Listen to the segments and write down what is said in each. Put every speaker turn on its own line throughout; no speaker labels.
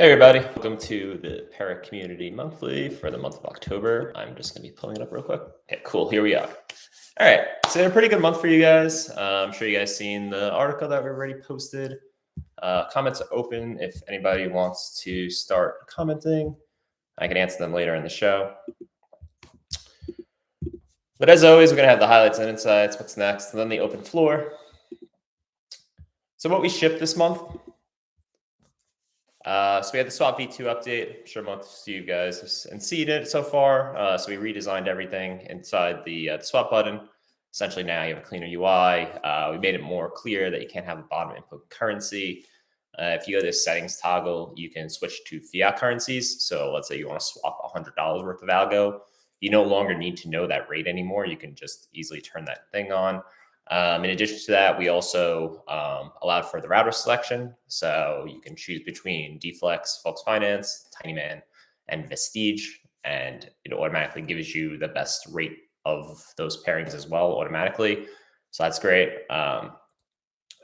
Hey everybody, welcome to the Pera Community Monthly for the month of October. I'm just going to be pulling it up real quick. Okay, cool, here we are. All right, so a pretty good month for you guys. I'm sure you guys seen the article that we already posted. Comments are open if anybody wants to start commenting. I can answer them later in the show. But as always, we're going to have the highlights and insights, what's next, and then the open floor. So what we shipped this month. So we had the Swap V2 update. I'm sure most of you guys have seen it so far. So we redesigned everything inside the swap button. Essentially now you have a cleaner UI. We made it more clear that you can't have a bottom input currency. If you go to the settings toggle, you can switch to fiat currencies. So let's say you want to swap $100 worth of algo. You no longer need to know that rate anymore. You can just easily turn that thing on. In addition to that, we also allowed for the router selection. So you can choose between Deflex, Fox Finance, Tinyman, and Vestige, and it automatically gives you the best rate of those pairings as well automatically. So that's great. And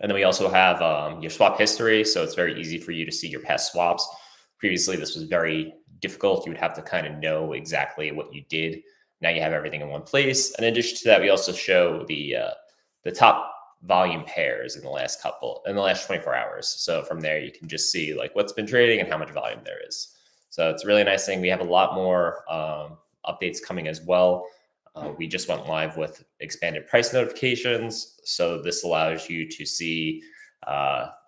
then we also have your swap history. So it's very easy for you to see your past swaps. Previously, this was very difficult. You would have to kind of know exactly what you did. Now you have everything in one place. In addition to that, we also show the top volume pairs in the last 24 hours. So from there, you can just see like what's been trading and how much volume there is. So it's a really nice thing. We have a lot more updates coming as well. We just went live with expanded price notifications. So this allows you to see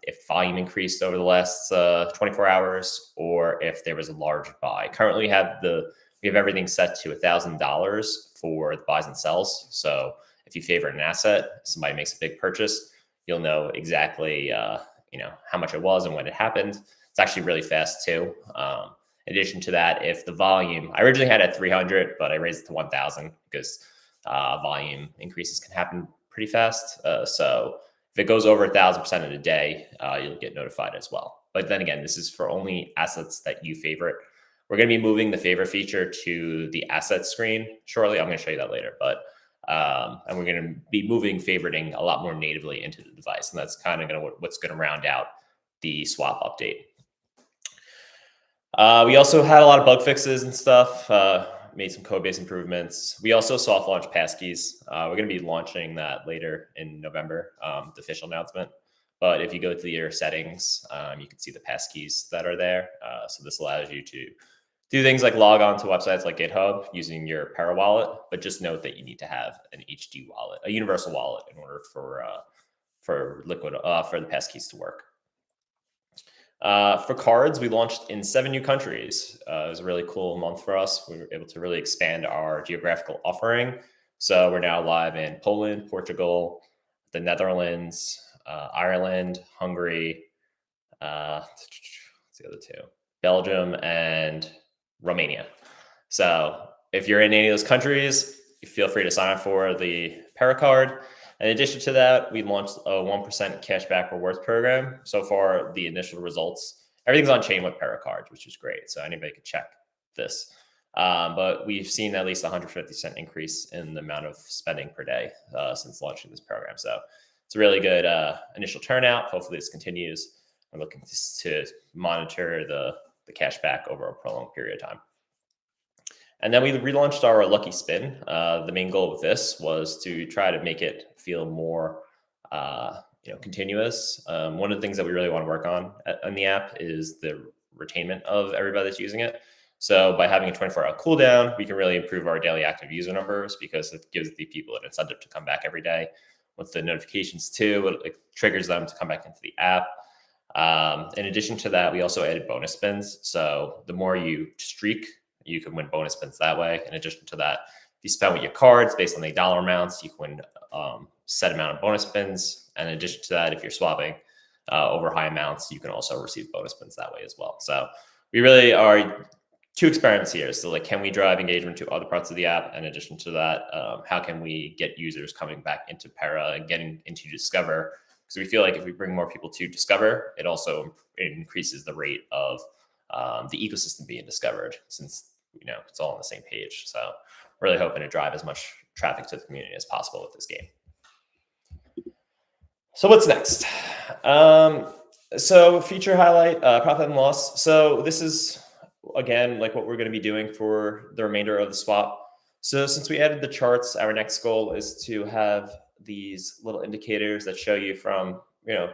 if volume increased over the last 24 hours or if there was a large buy. Currently, we have everything set to $1,000 for the buys and sells. So if you favor an asset, somebody makes a big purchase, you'll know exactly how much it was and when it happened. It's actually really fast too. In addition to that, if the volume, I originally had it at 300, but I raised it to 1,000 because volume increases can happen pretty fast. So if it goes over 1,000% in a day, you'll get notified as well. But then again, this is for only assets that you favorite. We're going to be moving the favorite feature to the asset screen shortly. I'm going to show you that later, but and we're going to be moving favoriting a lot more natively into the device. And that's kind of what's going to round out the swap update. We also had a lot of bug fixes and stuff, made some code base improvements. We also soft launched passkeys. We're going to be launching that later in November, the official announcement. But if you go to your settings, you can see the passkeys that are there. So this allows you to do things like log on to websites like GitHub using your Pera wallet, but just note that you need to have an HD wallet, a universal wallet, in order for the passkeys to work. For cards, we launched in 7 new countries. It was a really cool month for us. We were able to really expand our geographical offering. So we're now live in Poland, Portugal, the Netherlands, Ireland, Hungary, what's the other two? Belgium, and Romania. So if you're in any of those countries, feel free to sign up for the Pera card. In addition to that, we launched a 1% cashback rewards program. So far, the initial results, everything's on chain with Pera cards, which is great. So anybody could check this. But we've seen at least 150% increase in the amount of spending per day since launching this program. So it's a really good initial turnout. Hopefully this continues. I'm looking to monitor the cashback over a prolonged period of time. And then we relaunched our Lucky Spin. The main goal with this was to try to make it feel more continuous. One of the things that we really want to work on in the app is the retainment of everybody that's using it. So by having a 24-hour cooldown, we can really improve our daily active user numbers because it gives the people an incentive to come back every day. With the notifications too, it triggers them to come back into the app. In addition to that, we also added bonus spins. So the more you streak, you can win bonus spins that way. In addition to that, if you spend with your cards based on the dollar amounts, you can win set amount of bonus spins. And in addition to that, if you're swapping over high amounts, you can also receive bonus spins that way as well. So we really are 2 experiments here. So like, can we drive engagement to other parts of the app? In addition to that, how can we get users coming back into Pera and getting into Discover? Because we feel like if we bring more people to Discover, it also increases the rate of the ecosystem being discovered, since it's all on the same page. So really hoping to drive as much traffic to the community as possible with this game. So what's next? So feature highlight, profit and loss. So this is again like what we're going to be doing for the remainder of the swap. So since we added the charts, our next goal is to have these little indicators that show you from,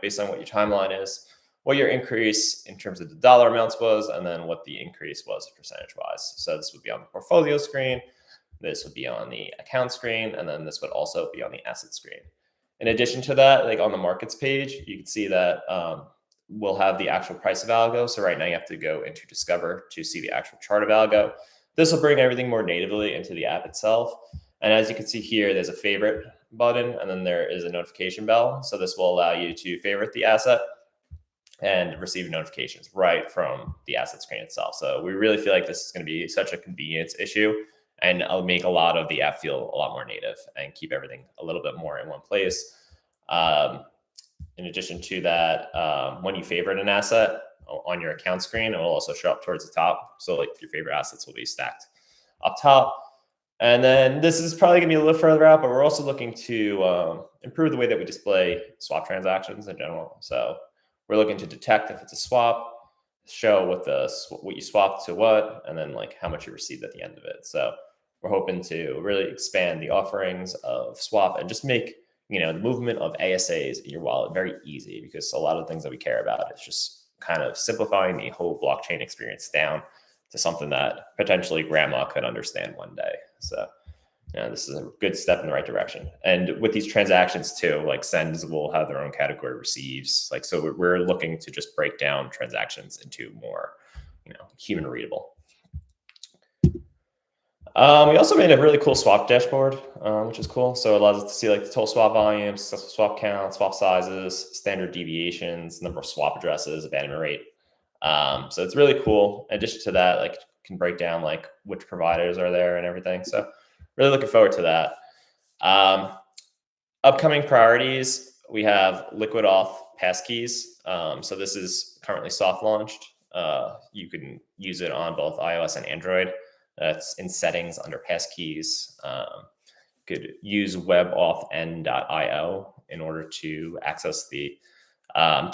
based on what your timeline is, what your increase in terms of the dollar amounts was, and then what the increase was percentage wise. So this would be on the portfolio screen, this would be on the account screen, and then this would also be on the asset screen. In addition to that, like on the markets page, you can see that we'll have the actual price of algo. So right now you have to go into Discover to see the actual chart of algo. This will bring everything more natively into the app itself. And as you can see here, there's a favorite button and then there is a notification bell. So this will allow you to favorite the asset and receive notifications right from the asset screen itself. So we really feel like this is going to be such a convenience issue, and it'll make a lot of the app feel a lot more native and keep everything a little bit more in one place. In addition to that, when you favorite an asset on your account screen, it will also show up towards the top. So like your favorite assets will be stacked up top. And then this is probably going to be a little further out, but we're also looking to improve the way that we display swap transactions in general. So we're looking to detect if it's a swap, show what you swapped to what, and then like how much you received at the end of it. So we're hoping to really expand the offerings of swap and just make the movement of ASAs in your wallet very easy, because a lot of the things that we care about is just kind of simplifying the whole blockchain experience down to something that potentially grandma could understand one day. So this is a good step in the right direction. And with these transactions too, like sends will have their own category, receives. Like, so we're looking to just break down transactions into more, human readable. We also made a really cool swap dashboard, which is cool. So it allows us to see like the total swap volume, successful swap count, swap sizes, standard deviations, number of swap addresses, abandonment rate. So it's really cool. In addition to that, like can break down like which providers are there and everything. So really looking forward to that. Upcoming priorities, we have liquid auth passkeys. So this is currently soft launched. You can use it on both iOS and Android. That's in settings under passkeys. Could use webauthn.io in order to access to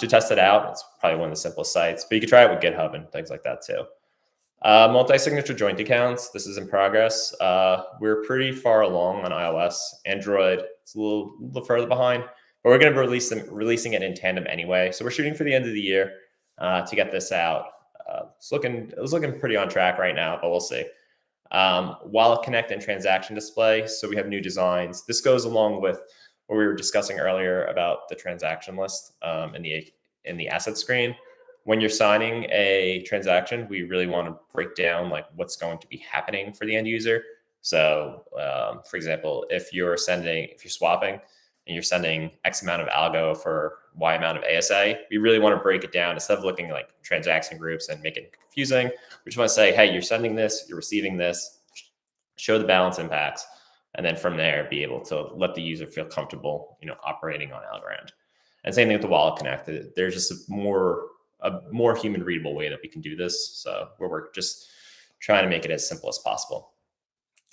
test it out. It's probably one of the simplest sites, but you could try it with GitHub and things like that too. Multi-signature joint accounts. This is in progress. We're pretty far along on iOS. Android, it's a little further behind, but we're going to be releasing it in tandem anyway. So we're shooting for the end of the year to get this out. It was looking pretty on track right now, but we'll see. Wallet Connect and transaction display. So we have new designs. This goes along with what we were discussing earlier about the transaction list in the asset screen. When you're signing a transaction, we really want to break down like what's going to be happening for the end user. So, for example, if you're swapping and you're sending X amount of algo for Y amount of ASA, we really want to break it down instead of looking like transaction groups and make it confusing. We just want to say, hey, you're sending this, you're receiving this, show the balance impacts, and then from there, be able to let the user feel comfortable, operating on Algorand. And same thing with the Wallet Connect. There's just a more human readable way that we can do this. So we're just trying to make it as simple as possible.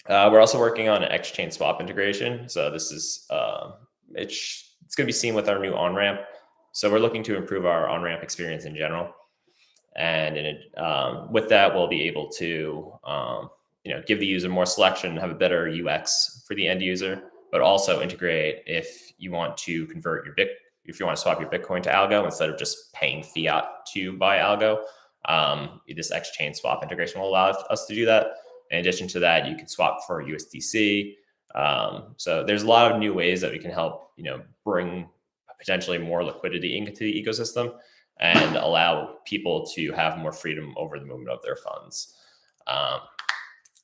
We're also working on an exchange swap integration. So this is it's going to be seen with our new on-ramp. So we're looking to improve our on-ramp experience in general. And with that, we'll be able to give the user more selection, have a better UX for the end user, but also integrate if you want to convert if you want to swap your Bitcoin to algo instead of just paying fiat to buy algo. This exchange swap integration will allow us to do that. In addition to that, you can swap for USDC. So there's a lot of new ways that we can help, bring potentially more liquidity into the ecosystem and allow people to have more freedom over the movement of their funds.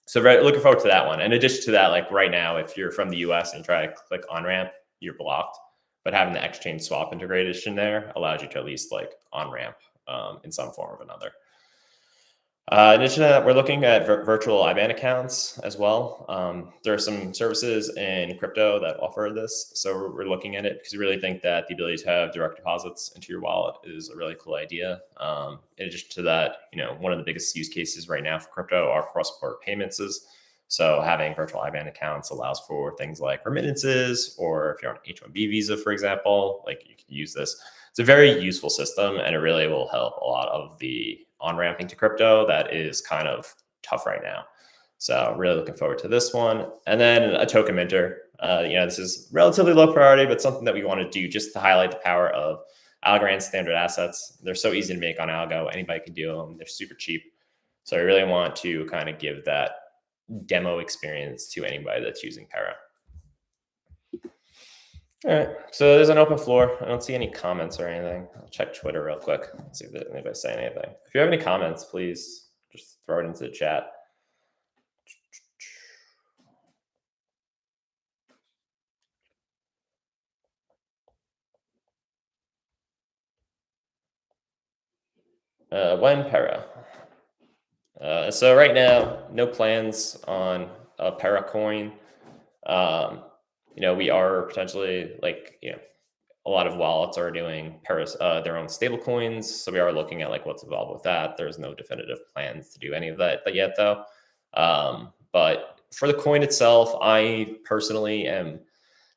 So looking forward to that one. In addition to that, like right now, if you're from the US and you try to click on ramp, you're blocked. But having the exchange swap integration there allows you to at least like on ramp in some form or another. In addition to that, we're looking at virtual IBAN accounts as well. There are some services in crypto that offer this. So we're looking at it because we really think that the ability to have direct deposits into your wallet is a really cool idea. In addition to that, one of the biggest use cases right now for crypto are cross-border payments. So having virtual IBAN accounts allows for things like remittances, or if you're on an H-1B visa, for example, like you can use this. it's a very useful system, and it really will help a lot of the on-ramping to crypto that is kind of tough right now. So really looking forward to this one. And then a token minter. This is relatively low priority, but something that we want to do just to highlight the power of Algorand standard assets. They're so easy to make on Algo. Anybody can do them. They're super cheap. So I really want to kind of give that demo experience to anybody that's using Pera. All right, so there's an open floor. I don't see any comments or anything. I'll check Twitter real quick. Let's see if anybody's saying anything. If you have any comments, please just throw it into the chat. When Pera? So right now, no plans on a Pera coin. We are potentially a lot of wallets are doing their own stable coins. So we are looking at like what's involved with that. There's no definitive plans to do any of that yet though. But for the coin itself, I personally am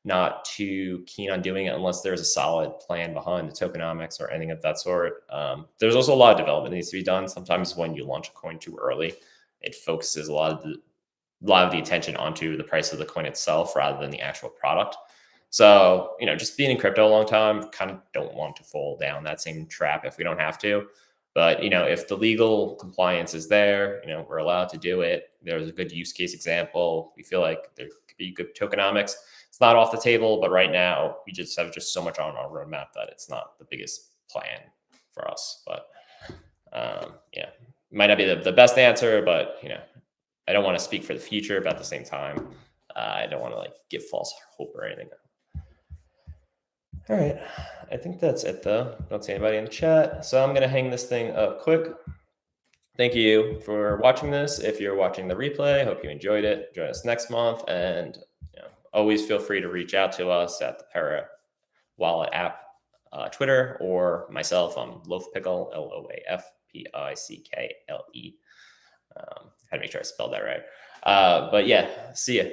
not too keen on doing it unless there's a solid plan behind the tokenomics or anything of that sort. There's also a lot of development that needs to be done. Sometimes when you launch a coin too early, it focuses a lot of the attention onto the price of the coin itself rather than the actual product. So, just being in crypto a long time, kind of don't want to fall down that same trap if we don't have to. But, if the legal compliance is there, we're allowed to do it. There's a good use case example. We feel like there could be good tokenomics. It's not off the table, but right now we just have so much on our roadmap that it's not the biggest plan for us. But it might not be the best answer, but, I don't want to speak for the future, but at the same time, I don't want to give false hope or anything. All right, I think that's it though. Don't see anybody in the chat, so I'm gonna hang this thing up quick. Thank you for watching this. If you're watching the replay, hope you enjoyed it. Join us next month, and always feel free to reach out to us at the Pera Wallet app, Twitter, or myself. I'm Loafpickle, LOAFPICKLE. Had to make sure I spelled that right. But yeah, see ya.